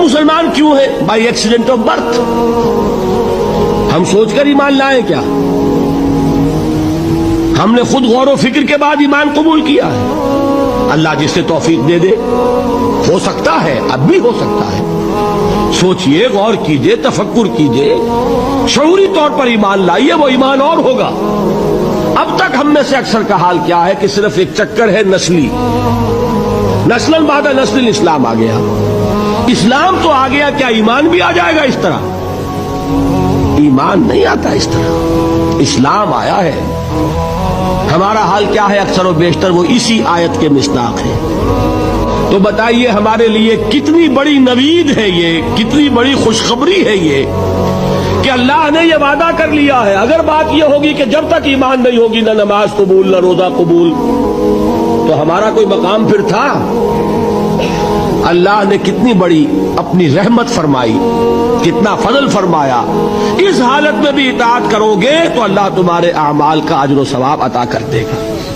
مسلمان کیوں ہیں؟ By accident of birth. ہم سوچ کر ایمان لائے کیا؟ ہم نے خود غور و فکر کے بعد ایمان قبول کیا ہے. اللہ جس سے توفیق دے دے. ہو سکتا ہے، اب بھی ہو سکتا ہے. سوچئے، غور کیجئے، تفکر کیجئے، شعوری طور پر ایمان لائیے، وہ ایمان اور ہوگا. اب تک ہم میں سے اکثر کا حال کیا ہے کہ صرف ایک چکر ہے نسلی. نسل بعد نسل اسلام آ گیا. اسلام تو آ گیا، کیا ایمان بھی آ جائے گا اس طرح؟ ایمان نہیں آتا اس طرح. اسلام آیا ہے. ہمارا حال کیا ہے؟ اکثر و بیشتر وہ اسی آیت کے مصداق ہے. تو بتائیے ہمارے لیے کتنی بڑی نوید ہے یہ، کتنی بڑی خوشخبری ہے یہ کہ اللہ نے یہ وعدہ کر لیا ہے. اگر بات یہ ہوگی کہ جب تک ایمان نہیں ہوگی نہ نماز قبول نہ روزہ قبول، تو ہمارا کوئی مقام پھر تھا؟ اللہ نے کتنی بڑی اپنی رحمت فرمائی، کتنا فضل فرمایا. اس حالت میں بھی اطاعت کرو گے تو اللہ تمہارے اعمال کا اجر و ثواب عطا کر دے گا.